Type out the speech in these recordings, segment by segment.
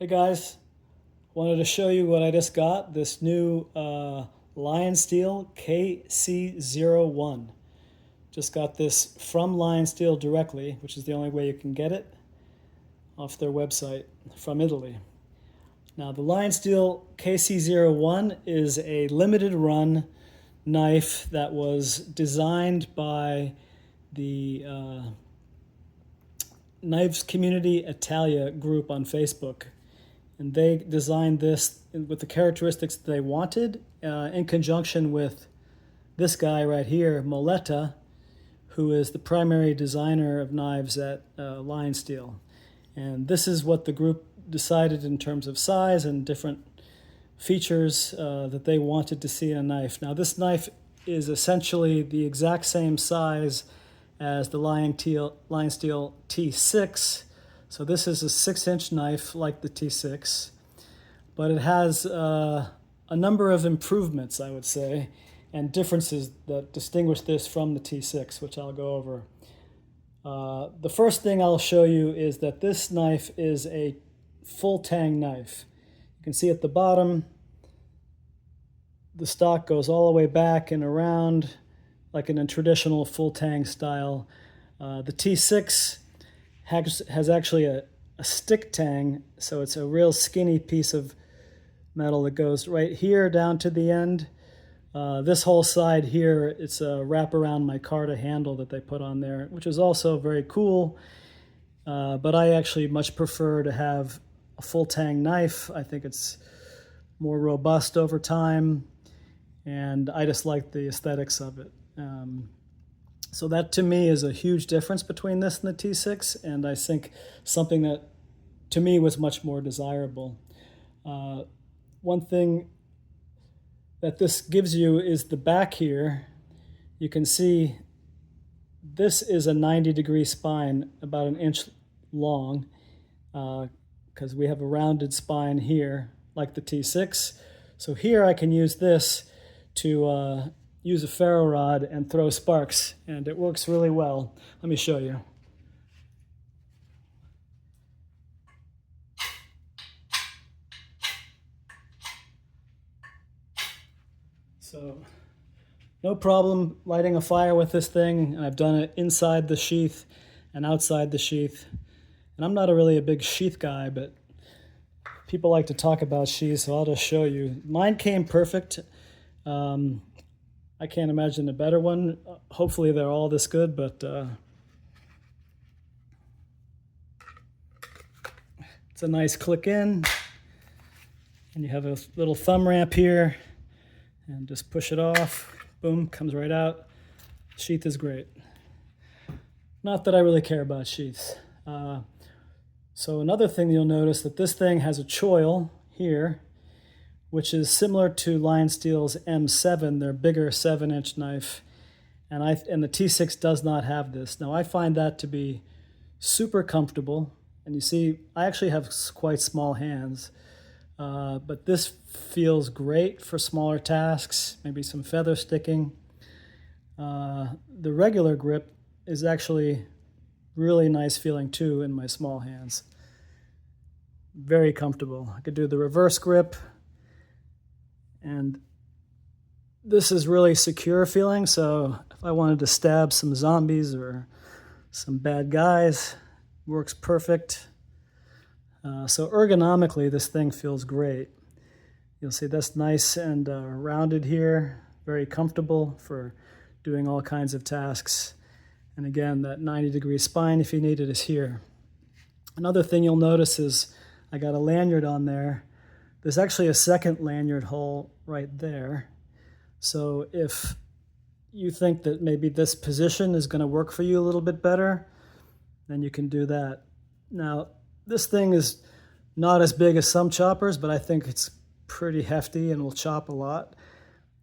Hey guys, wanted to show you what I just got, this new Lionsteel KC-01. Just got this from Lionsteel directly, which is the only way you can get it, off their website from Italy. Now the Lionsteel KC-01 is a limited run knife that was designed by the Knives Community Italia group on Facebook. And they designed this with the characteristics they wanted in conjunction with this guy right here, Moletta, who is the primary designer of knives at Lionsteel. And this is what the group decided in terms of size and different features that they wanted to see in a knife. Now this knife is essentially the exact same size as the Lionsteel T6. So this is a 6-inch knife like the T6, but it has a number of improvements, I would say, and differences that distinguish this from the T6, which I'll go over. The first thing I'll show you is that this knife is a full tang knife. You can see at the bottom, the stock goes all the way back and around like in a traditional full tang style. The T6 has actually a stick tang, so it's a real skinny piece of metal that goes right here down to the end. This whole side here, it's a wraparound micarta handle that they put on there, which is also very cool, but I actually much prefer to have a full tang knife. I think it's more robust over time, and I just like the aesthetics of it. So that to me is a huge difference between this and the T6, and I think something that to me was much more desirable. One thing that this gives you is the back here. You can see this is a 90-degree spine, about an inch long, because we have a rounded spine here like the T6. So here I can use this to use a ferro rod and throw sparks, and it works really well. Let me show you. So no problem lighting a fire with this thing. I've done it inside the sheath and outside the sheath. And I'm not really a big sheath guy, but people like to talk about sheaths, so I'll just show you. Mine came perfect. I can't imagine a better one. Hopefully they're all this good, but it's a nice click in. And you have a little thumb ramp here, and just push it off. Boom, comes right out. Sheath is great. Not that I really care about sheaths. So another thing you'll notice that this thing has a choil here, which is similar to Lionsteel's M7, their bigger 7-inch knife, and the T6 does not have this. Now I find that to be super comfortable, and you see I actually have quite small hands, but this feels great for smaller tasks, maybe some feather sticking. The regular grip is actually really nice feeling too in my small hands. Very comfortable. I could do the reverse grip, and this is really secure feeling, so if I wanted to stab some zombies or some bad guys, works perfect. So ergonomically, this thing feels great. You'll see that's nice and rounded here, very comfortable for doing all kinds of tasks. And again, that 90-degree spine, if you need it, is here. Another thing you'll notice is I got a lanyard on there. There's actually a second lanyard hole right there. So if you think that maybe this position is going to work for you a little bit better, then you can do that. Now, this thing is not as big as some choppers, but I think it's pretty hefty and will chop a lot.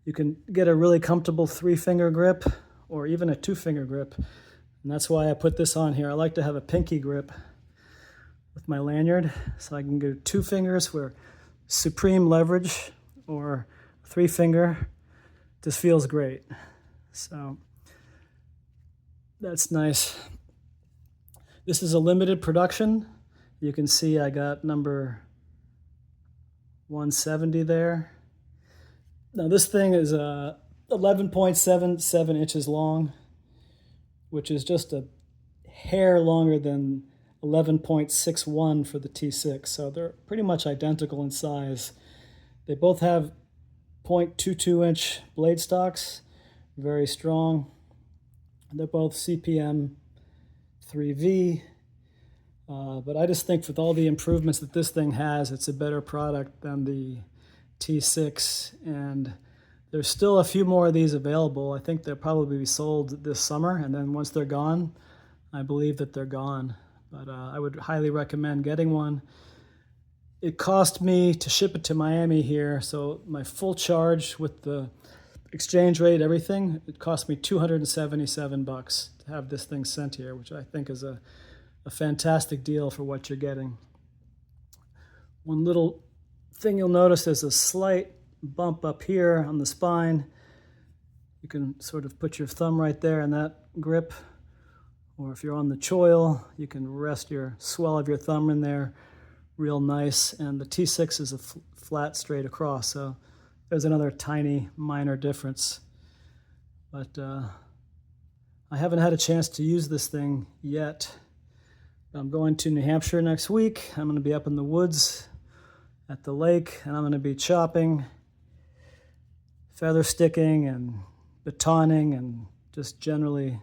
You can get a really comfortable 3-finger grip or even a 2-finger grip, and that's why I put this on here. I like to have a pinky grip with my lanyard, so I can go 2 fingers for supreme leverage, or 3-finger. This feels great. So that's nice. This is a limited production. You can see I got number 170 there. Now this thing is 11.77 inches long, which is just a hair longer than 11.61 for the T6. So they're pretty much identical in size. They both have 0.22 inch blade stocks, very strong. They're both CPM 3V. But I just think with all the improvements that this thing has, it's a better product than the T6. And there's still a few more of these available. I think they'll probably be sold this summer, and then once they're gone, I believe that they're gone. But I would highly recommend getting one. It cost me to ship it to Miami here, so my full charge with the exchange rate, everything, it cost me $277 to have this thing sent here, which I think is a fantastic deal for what you're getting. One little thing you'll notice is a slight bump up here on the spine. You can sort of put your thumb right there in that grip, or if you're on the choil, you can rest your swell of your thumb in there real nice. And the T6 is a flat straight across, so there's another tiny minor difference. But I haven't had a chance to use this thing yet. I'm going to New Hampshire next week. I'm going to be up in the woods at the lake, and I'm going to be chopping, feather sticking, and batoning, and just generally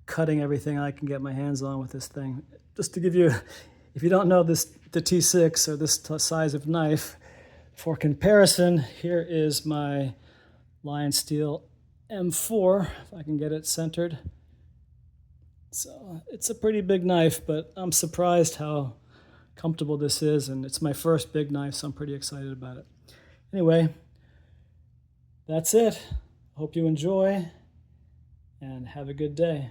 cutting everything I can get my hands on with this thing. Just to give you, if you don't know the T6 or this size of knife, for comparison, here is my Lionsteel M4, if I can get it centered. So it's a pretty big knife, but I'm surprised how comfortable this is, and it's my first big knife, so I'm pretty excited about it. Anyway, that's it. Hope you enjoy, and have a good day.